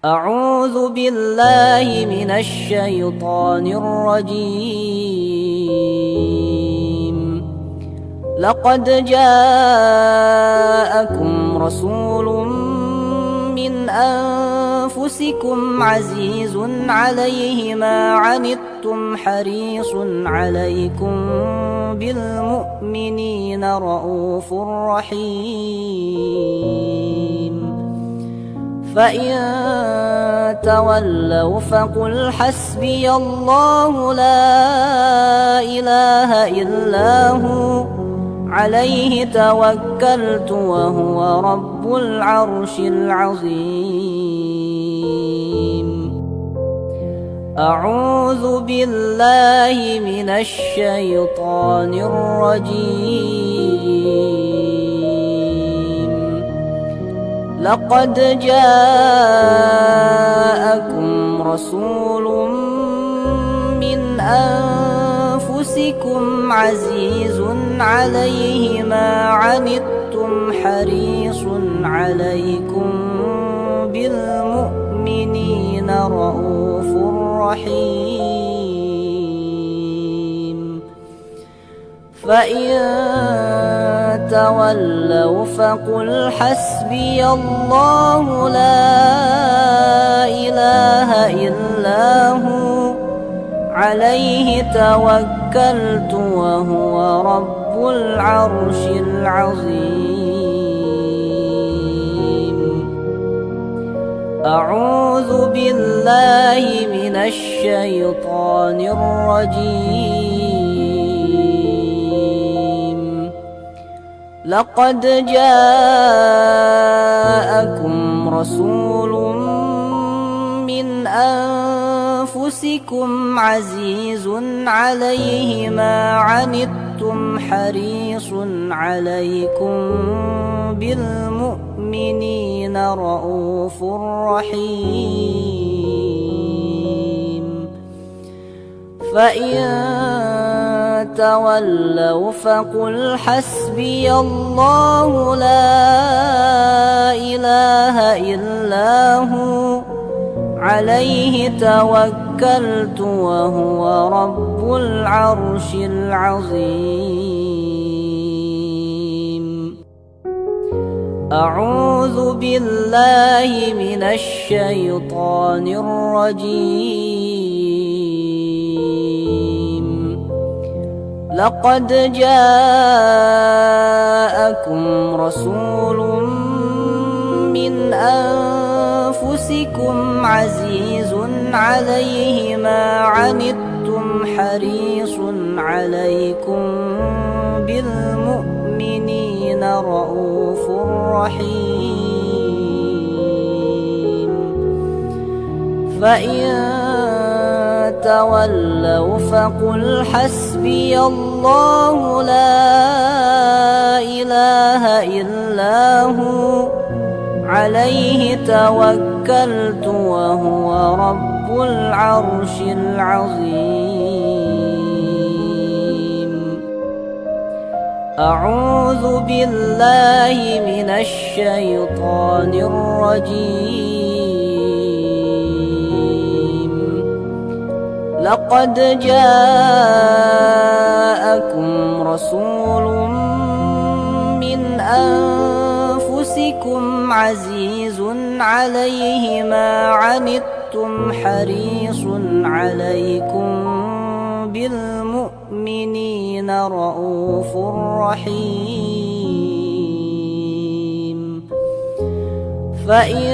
أعوذ بالله من الشيطان الرجيم. لقد جاءكم رسول من أنفسكم عزيز عليه ما عنتم حريص عليكم بالمؤمنين رؤوف رحيم. فإن تولوا فقل حسبي الله لا إله إلا هو عليه توكلت وهو رب العرش العظيم. أعوذ بالله من الشيطان الرجيم. لقد جاءكم رسول من أنفسكم عزيز عليه ما عنتم حريص عليكم بالمؤمنين رؤوف رحيم. فإن تولوا فقل حسبي الله لا إله إلا هو عليه توكلت وهو رب العرش العظيم. أعوذ بالله من الشيطان الرجيم. لقد جاءكم رسول من أنفسكم عزيز عليه ما عنتم حريص عليكم بالمؤمنين رؤوف رحيم. فإن تولوا فقل حسبي الله لا إله إلا هو عليه توكلت وهو رب العرش العظيم. أعوذ بالله من الشيطان الرجيم. لقد جاءكم رسول من أنفسكم عزيز عليه ما عنتم حريص عليكم بالمؤمنين رؤوف رحيم. فإن تولوا فقل حسبي الله لا إله إلا هو عليه توكلت وهو رب العرش العظيم. أعوذ بالله من الشيطان الرجيم. لقد جاءكم رسول من أنفسكم عزيز عليه ما عنتم حريص عليكم بالمؤمنين رؤوف رحيم. فإن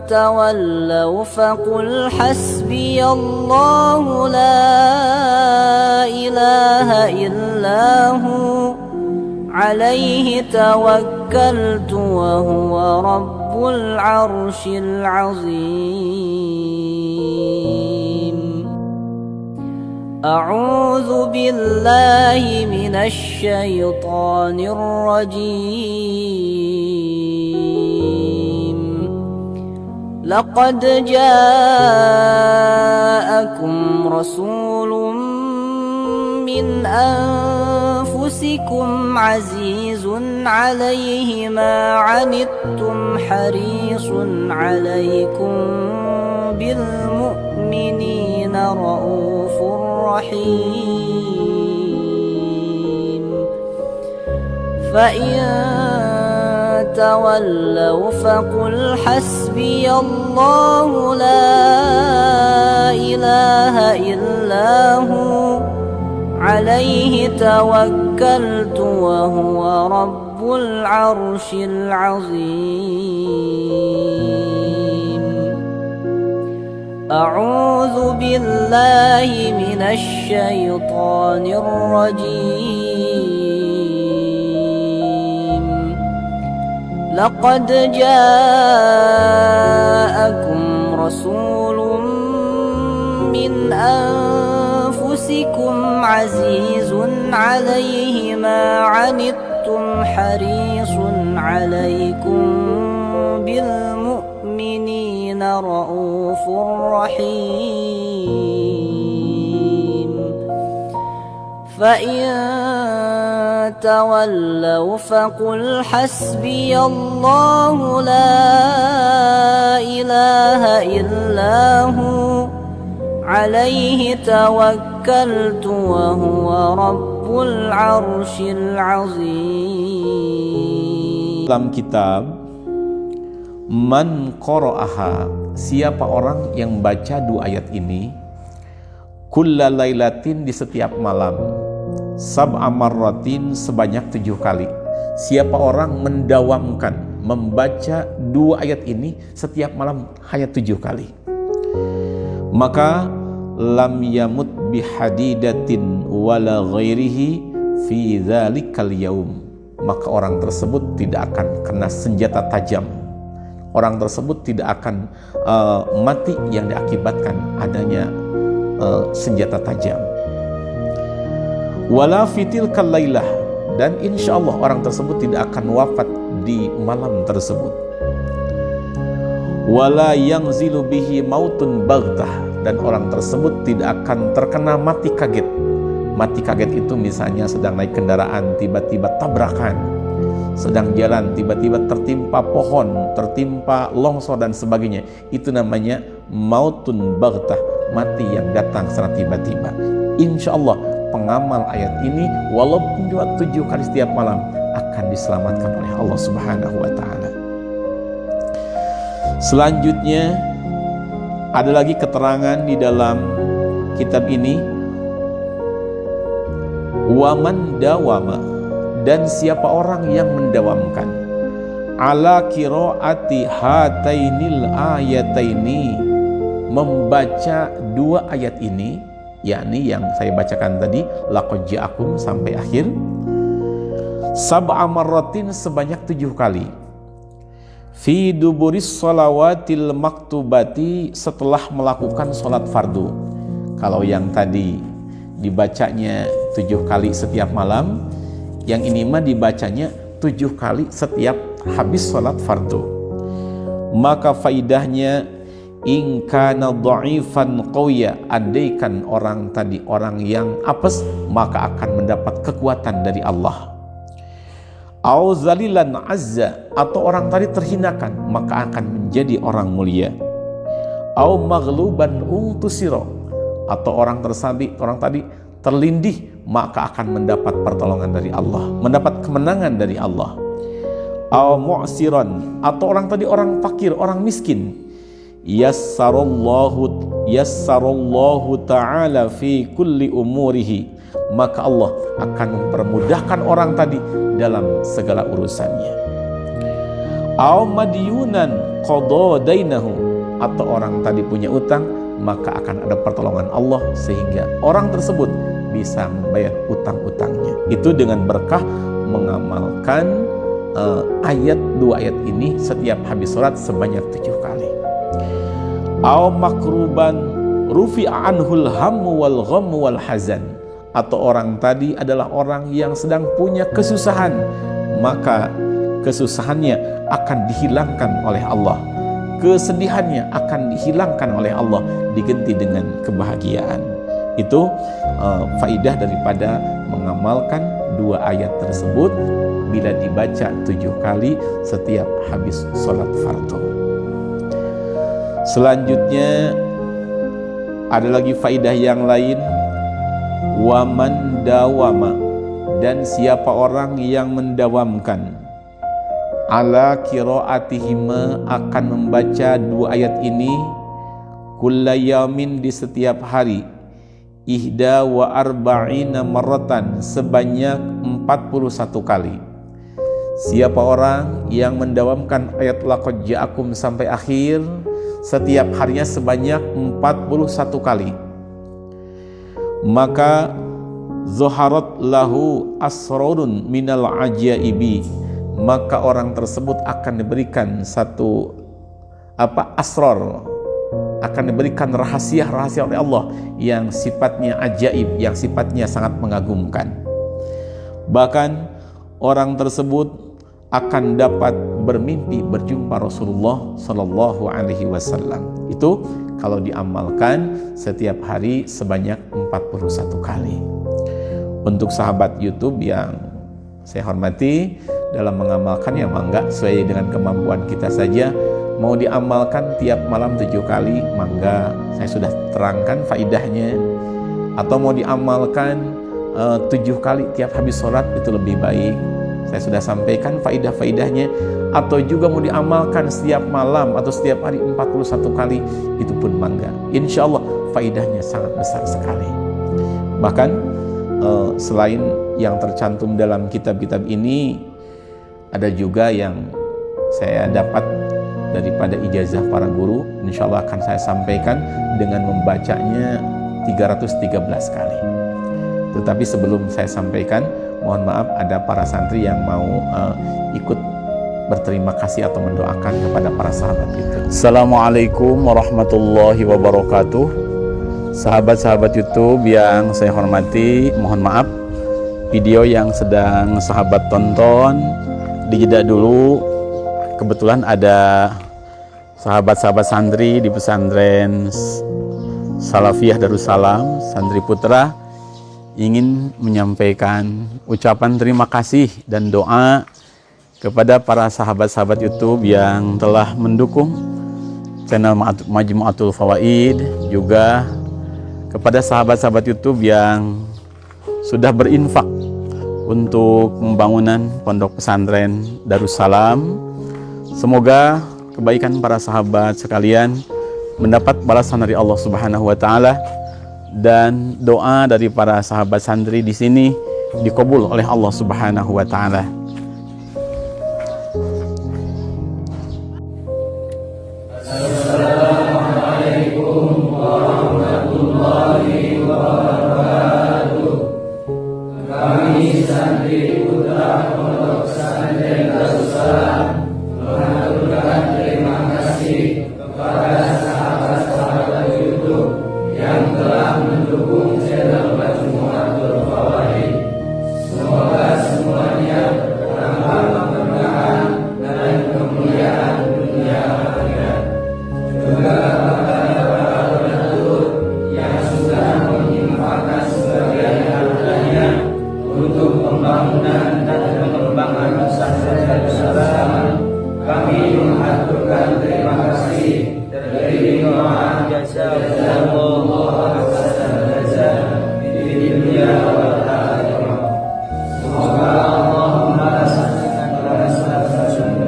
تولوا فقل حسبي الله لا إله إلا هو عليه توكلت وهو رب العرش العظيم. أعوذ بالله من الشيطان الرجيم. لقد جاءكم رسول من أنفسكم أنفسكم عزيز عليه ما عنتم حريص عليكم بالمؤمنين رؤوف رحيم فإن تولوا فقل حسبي الله لا إله إلا هو عليه توكلت وهو رب العرش العظيم أعوذ بالله من الشيطان الرجيم لقد جاءكم رسول من أنفسكم عزيز عليه ما عنتم حريص عليكم بالمؤمنين رؤوف رحيم فإن تولوا فقل حسبي الله لا إله إلا هو عليه توكلت وهو رب العرش العظيم. Dalam kitab Man qara'aha, siapa orang yang baca dua ayat ini, kulla lailatin, di setiap malam, sab'a marratin, sebanyak 7 kali. Siapa orang mendawamkan membaca dua ayat ini setiap malam hanya 7 kali, maka lam yamut bihadidatin wala ghairihi fi dzalikal yaum, maka orang tersebut tidak akan kena senjata tajam, orang tersebut tidak akan mati yang diakibatkan adanya senjata tajam. Wala fitil kalailah, dan insya Allah orang tersebut tidak akan wafat di malam tersebut. Wala yangzilu bihi mautun baghtah, dan orang tersebut tidak akan terkena mati kaget. Mati kaget itu misalnya sedang naik kendaraan tiba-tiba tabrakan, sedang jalan tiba-tiba tertimpa pohon, tertimpa longsor dan sebagainya. Itu namanya mautun baghtah, mati yang datang secara tiba-tiba. Insya Allah pengamal ayat ini walaupun juga 7 kali setiap malam akan diselamatkan oleh Allah Subhanahu wa ta'ala. Selanjutnya ada lagi keterangan di dalam kitab ini, waman dawama, dan siapa orang yang mendawamkan ala qiraati hatainil ayataini, membaca dua ayat ini, yakni yang saya bacakan tadi, laqad ja'akum sampai akhir, sab'a marratin, sebanyak 7 kali, fi duburis shalawatil maktubati, setelah melakukan sholat fardu. Kalau yang tadi dibacanya 7 kali setiap malam, yang ini mah dibacanya 7 kali setiap habis sholat fardu. Maka faidahnya, in kana dha'ifan qawiyya, andaikan orang tadi orang yang apes, maka akan mendapat kekuatan dari Allah. Au zalilan azza, atau orang tadi terhinakan, maka akan menjadi orang mulia. Au maghluban untusiro, atau orang tadi terlindih, maka akan mendapat pertolongan dari Allah, mendapat kemenangan dari Allah. Au mu'siran, atau orang tadi orang fakir, orang miskin, yassarallahu ta'ala fi kulli umurihi, maka Allah akan mempermudahkan orang tadi dalam segala urusannya. Au madyunan qada dainahu, atau orang tadi punya utang, maka akan ada pertolongan Allah sehingga orang tersebut bisa membayar utang-utangnya. Itu dengan berkah mengamalkan dua ayat ini setiap habis sholat sebanyak 7 kali. Au makruban rufi'a anhul hammu wal ghammu wal hazan, atau orang tadi adalah orang yang sedang punya kesusahan, maka kesusahannya akan dihilangkan oleh Allah, kesedihannya akan dihilangkan oleh Allah, diganti dengan kebahagiaan. Itu faidah daripada mengamalkan dua ayat tersebut bila dibaca 7 kali setiap habis sholat fardu. Selanjutnya ada lagi faidah yang lain, waman dawama, dan siapa orang yang mendawamkan ala qiraatihima, akan membaca 2 ayat ini kullayamin, di setiap hari, ihda wa arba'ina marratan, sebanyak 41 kali. Siapa orang yang mendawamkan ayat laqad ja'akum sampai akhir, setiap harinya sebanyak 41 kali, maka zuharat lahu asrarun minal ajaibi, maka orang tersebut akan diberikan satu asrar, akan diberikan rahasia-rahasia oleh Allah yang sifatnya ajaib, yang sifatnya sangat mengagumkan. Bahkan orang tersebut akan dapat bermimpi berjumpa Rasulullah Sallallahu Alaihi Wasallam. Itu kalau diamalkan setiap hari sebanyak 41 kali. Untuk sahabat YouTube yang saya hormati, dalam mengamalkan ya mangga, sesuai dengan kemampuan kita saja. Mau diamalkan tiap malam 7 kali, mangga, saya sudah terangkan faidahnya. Atau mau diamalkan 7 kali tiap habis sholat, itu lebih baik, saya sudah sampaikan faidah-faidahnya. Atau juga mau diamalkan setiap malam atau setiap hari 41 kali, itu pun mangga. Insya Allah faidahnya sangat besar sekali. Bahkan selain yang tercantum dalam kitab-kitab ini, ada juga yang saya dapat daripada ijazah para guru, insya Allah akan saya sampaikan dengan membacanya 313 kali. Tetapi sebelum saya sampaikan, mohon maaf, ada para santri yang mau ikut berterima kasih atau mendoakan kepada para sahabat itu. Assalamualaikum warahmatullahi wabarakatuh. Sahabat-sahabat YouTube yang saya hormati, mohon maaf, video yang sedang sahabat tonton dijeda dulu. Kebetulan ada sahabat-sahabat santri di pesantren Salafiyah Darussalam, Santri Putra, ingin menyampaikan ucapan terima kasih dan doa kepada para sahabat-sahabat YouTube yang telah mendukung channel Majmu'atul Fawaid, juga kepada sahabat-sahabat YouTube yang sudah berinfak untuk pembangunan pondok pesantren Darussalam. Semoga kebaikan para sahabat sekalian mendapat balasan dari Allah Subhanahu wa taala, dan doa dari para sahabat santri di sini dikabul oleh Allah Subhanahu wa taala. Assalamualaikum warahmatullahi wabarakatuh. Kami santri putra pondok pesantren Darussalam mengaturkan terima kasih kepada sahabat-sahabat YouTube yang telah mendukung channel Majmu'atul Fawaid. Semoga semuanya bertambah keberkahan dan kemuliaan dunia akhirat. Juga kepada para donatur yang sudah menginfakkan sebagian hartanya untuk pembangunan dan pengembangan pesantren Darussalam, kami mengaturkan terima kasih dari doa jazakumullah khairan jazaa di dunia wal akhirah. Semoga Allah membalaskan balasan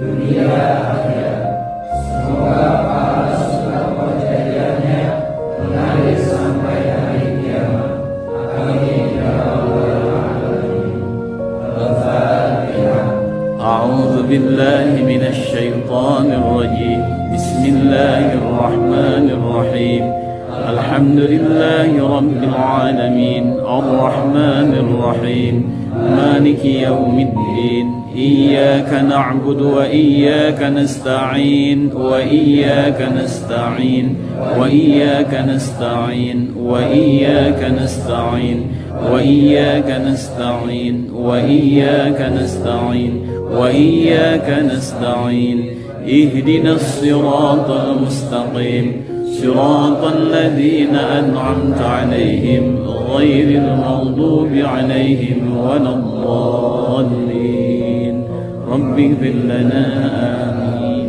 dunia akhirat. Semoga pahala sedekah jariahnya mengalir sampai hari kiamat. Amin ya rabbal alamin. Al-Fatihah. A'udzu billahi minasy syaithanir rajim. Bismillahirrahmanirrahim. Alhamdulillahi rabbil alamin. Arrahmanir rahim. Maliki yaumiddin. Iyyaka na'budu wa iyyaka nasta'in. Wa iyyaka nasta'in. Wa iyyaka nasta'in. Wa iyyaka nasta'in. Wa iyyaka nasta'in. Wa iyyaka nasta'in. Wa iyyaka nasta'in. اهدنا الصراط المستقيم صراط الذين أنعمت عليهم غير المغضوب عليهم ولا الضالين رب اغفر لنا آمين.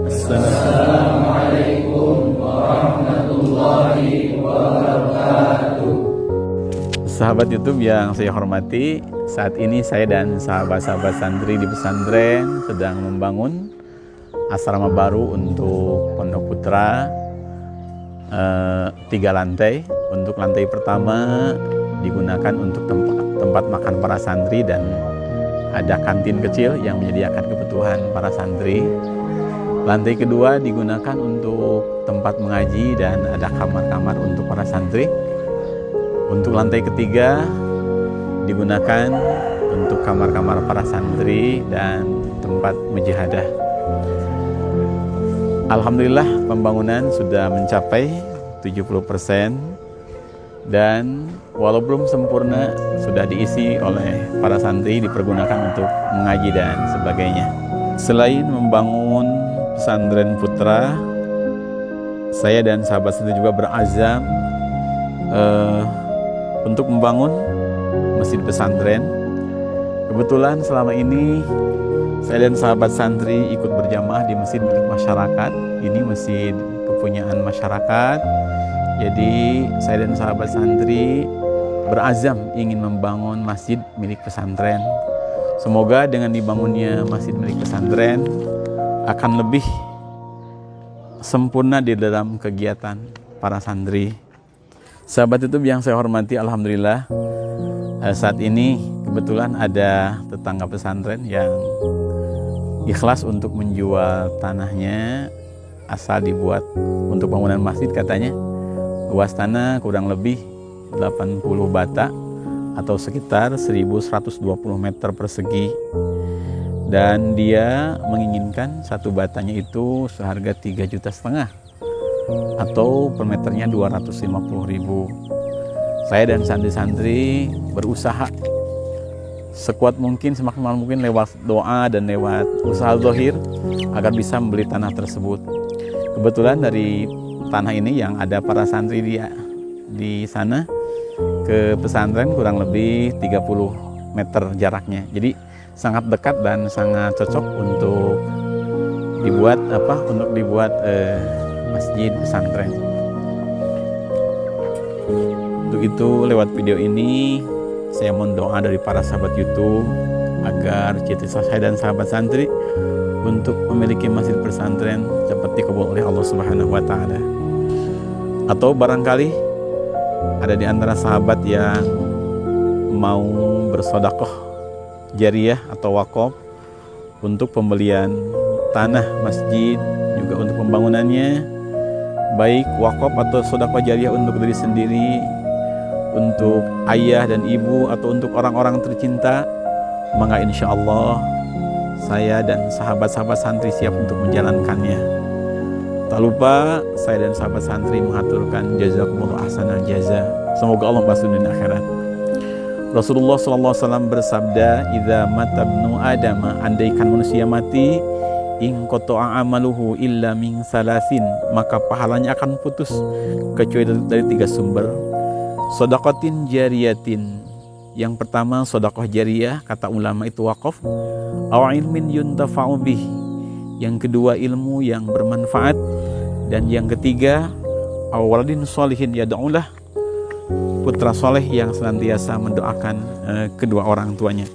السلام عليكم ورحمة الله وبركاته. Sahabat YouTube yang saya hormati, saat ini saya dan sahabat-sahabat santri di pesantren sedang membangun asrama baru untuk Pondok Putra, 3 lantai. Untuk lantai pertama digunakan untuk tempat makan para santri dan ada kantin kecil yang menyediakan kebutuhan para santri. Lantai kedua digunakan untuk tempat mengaji dan ada kamar-kamar untuk para santri. Untuk lantai ketiga digunakan untuk kamar-kamar para santri dan tempat mujahadah. Alhamdulillah pembangunan sudah mencapai 70% dan walau belum sempurna sudah diisi oleh para santri, dipergunakan untuk mengaji dan sebagainya. Selain membangun pesantren putra, saya dan sahabat santri juga berazam untuk membangun masjid pesantren. Kebetulan selama ini saya dan sahabat santri ikut berjamaah di masjid milik masyarakat. Ini masjid kepunyaan masyarakat. Jadi saya dan sahabat santri berazam ingin membangun masjid milik pesantren. Semoga dengan dibangunnya masjid milik pesantren akan lebih sempurna di dalam kegiatan para santri. Sahabat YouTube yang saya hormati, alhamdulillah saat ini kebetulan ada tetangga pesantren yang ikhlas untuk menjual tanahnya asal dibuat untuk bangunan masjid. Katanya luas tanah kurang lebih 80 bata atau sekitar 1120 meter persegi, dan dia menginginkan satu batanya itu seharga 3,5 juta atau per meternya 250.000. Saya dan santri-santri berusaha sekuat mungkin, semaksimal mungkin lewat doa dan lewat usaha zahir agar bisa membeli tanah tersebut. Kebetulan dari tanah ini yang ada para santri di sana ke pesantren kurang lebih 30 meter jaraknya. Jadi sangat dekat dan sangat cocok untuk dibuat masjid pesantren. Untuk itu lewat video ini saya mohon doa dari para sahabat YouTube agar cita-cita saya dan sahabat santri untuk memiliki masjid pesantren dapat dikabul oleh Allah Subhanahu wa taala. Atau barangkali ada di antara sahabat yang mau bersedekah jariyah atau wakaf untuk pembelian tanah masjid, juga untuk pembangunannya, baik wakaf atau sedekah jariyah untuk diri sendiri, untuk ayah dan ibu, atau untuk orang-orang tercinta, maka insya Allah saya dan sahabat-sahabat santri siap untuk menjalankannya. Tak lupa saya dan sahabat santri mengaturkan jazakumullah ahsanal jaza. Semoga Allah membalas dunia akhirat. Rasulullah SAW bersabda, "Idza mata ibnu Adam," andaikan manusia mati, "in qata'a amaluhu illa min salasin," maka pahalanya akan putus kecuali dari 3 sumber. Shadaqatin jariyatin, yang pertama sedekah jariyah, kata ulama itu wakaf. Aw ilmin yuntafa'u bih, yang kedua ilmu yang bermanfaat, dan yang ketiga aw waladin sholihin yad'ulah, putra soleh yang senantiasa mendoakan kedua orang tuanya.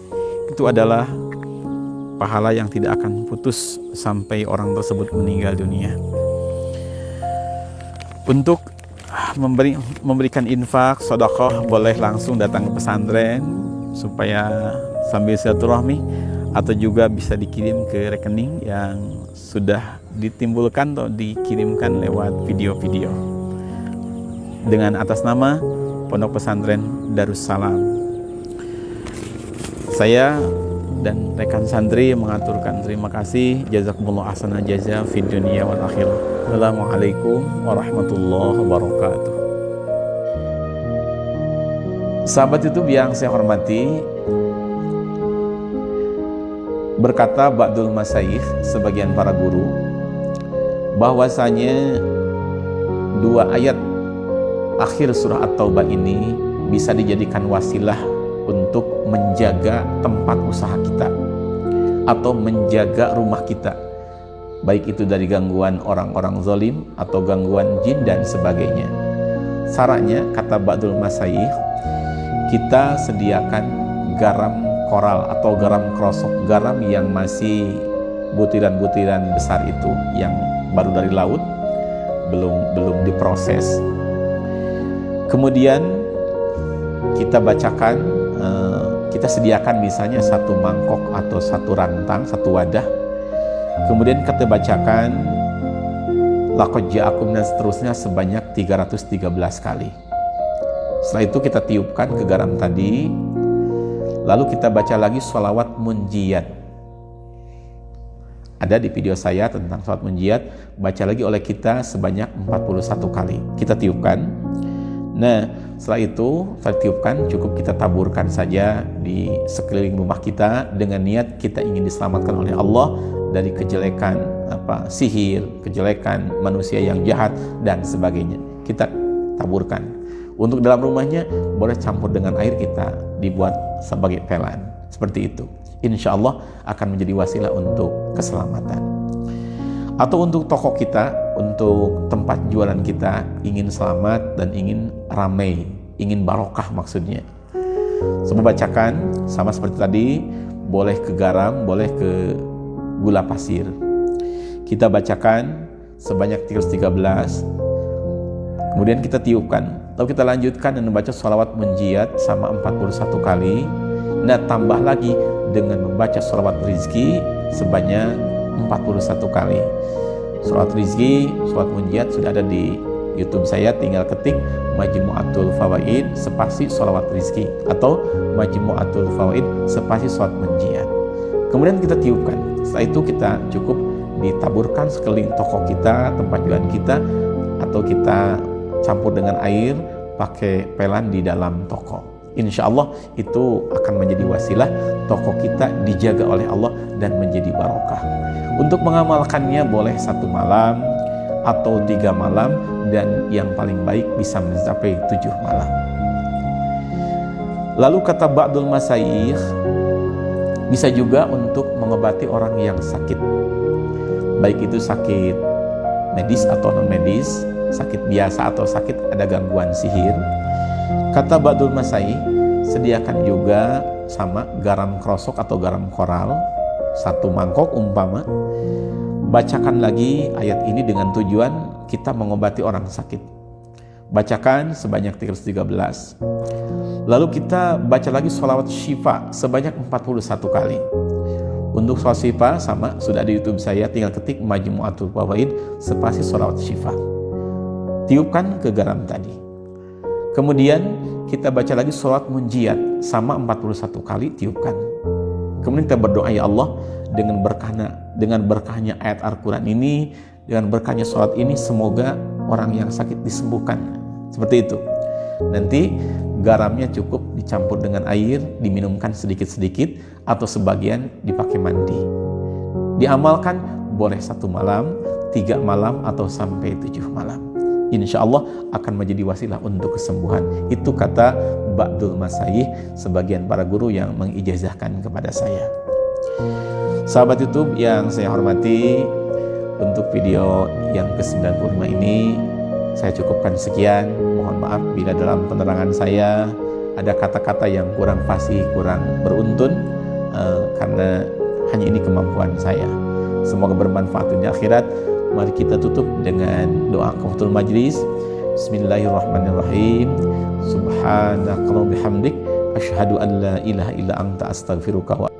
Itu adalah pahala yang tidak akan putus sampai orang tersebut meninggal dunia. Untuk memberikan infak, sedekah, boleh langsung datang ke pesantren supaya sambil silaturahmi, atau juga bisa dikirim ke rekening yang sudah ditimbulkan atau dikirimkan lewat video-video dengan atas nama Pondok Pesantren Darussalam. Saya dan rekan santri mengaturkan terima kasih. Jazakumullah ahsanal jaza fid dunya wal akhirah. Assalamualaikum warahmatullahi wabarakatuh. Sahabat YouTube yang saya hormati, Berkata ba'dul masyayikh, sebagian para guru, bahwasanya 2 ayat akhir surah At-Taubah ini bisa dijadikan wasilah untuk menjaga tempat usaha kita atau menjaga rumah kita, baik itu dari gangguan orang-orang zalim atau gangguan jin dan sebagainya. Sarannya, kata ba'dul masyayikh, kita sediakan garam koral atau garam krosok, garam yang masih butiran-butiran besar itu, yang baru dari laut, belum diproses. Kemudian kita bacakan, kita sediakan misalnya 1 mangkok atau 1 rantang, 1 wadah. Kemudian kita bacakan laqad ja'akum dan seterusnya sebanyak 313 kali. Setelah itu kita tiupkan ke garam tadi, lalu kita baca lagi sholawat munjiyat. Ada di video saya tentang sholawat munjiyat, baca lagi oleh kita sebanyak 41 kali. Kita tiupkan. Nah, setelah itu kita tiupkan, cukup kita taburkan saja di sekeliling rumah kita dengan niat kita ingin diselamatkan oleh Allah dari kejelekan sihir, kejelekan manusia yang jahat dan sebagainya. Kita taburkan. Untuk dalam rumahnya boleh campur dengan air, kita dibuat sebagai pelan. Seperti itu. Insya Allah akan menjadi wasilah untuk keselamatan. Atau untuk toko kita, untuk tempat jualan kita, ingin selamat dan ingin ramai, ingin barokah maksudnya. Coba bacakan, sama seperti tadi, boleh ke garam, boleh ke gula pasir. Kita bacakan sebanyak 313, kemudian kita tiupkan, lalu kita lanjutkan dan membaca sholawat munjiyat sama 41 kali. Nah, tambah lagi dengan membaca sholawat rizki sebanyak 41 kali. Sholawat rizki, sholawat munjiyat sudah ada di YouTube saya, tinggal ketik Majmu'atul Fawaid spasi sholawat rizki atau Majmu'atul Fawaid spasi sholawat munjiyat. Kemudian kita tiupkan. Setelah itu kita cukup ditaburkan sekeliling toko kita, tempat jualan kita, atau kita campur dengan air pakai pelan di dalam toko. Insya Allah itu akan menjadi wasilah toko kita dijaga oleh Allah dan menjadi barokah. Untuk mengamalkannya boleh 1 malam atau 3 malam, dan yang paling baik bisa mencapai 7 malam. Lalu kata ba'dul masyayikh, bisa juga untuk mengobati orang yang sakit, baik itu sakit medis atau non medis, sakit biasa atau sakit ada gangguan sihir. Kata ba'dul masyayikh, sediakan juga sama garam krosok atau garam koral 1 mangkok umpama. Bacakan lagi ayat ini dengan tujuan kita mengobati orang sakit. Bacakan sebanyak 313. Lalu kita baca lagi sholawat syifa sebanyak 41 kali. Untuk sholawat syifa sama, sudah di YouTube saya, tinggal ketik Majmu'atul Fawaid spasi sholawat syifa. Tiupkan ke garam tadi. Kemudian kita baca lagi sholawat munjiyat sama 41 kali, tiupkan. Kemudian kita berdoa, ya Allah, dengan berkahnya ayat Al-Quran ini, dengan berkahnya sholat ini, semoga orang yang sakit disembuhkan. Seperti itu. Nanti garamnya cukup dicampur dengan air, diminumkan sedikit-sedikit, atau sebagian dipakai mandi. Diamalkan boleh 1 malam, 3 malam, atau sampai 7 malam. Insya Allah akan menjadi wasilah untuk kesembuhan. Itu kata ba'dul masyayikh, sebagian para guru yang mengijazahkan kepada saya. Sahabat YouTube yang saya hormati, untuk video yang ke-95 ini saya cukupkan sekian. Mohon maaf bila dalam penerangan saya ada kata-kata yang kurang fasih, kurang beruntun, karena hanya ini kemampuan saya. Semoga bermanfaat dunia akhirat. Mari kita tutup dengan doa kafatul majlis. Bismillahirrahmanirrahim. Subhanakallahumma bihamdik asyhadu an la ilaha illa anta astaghfiruka wa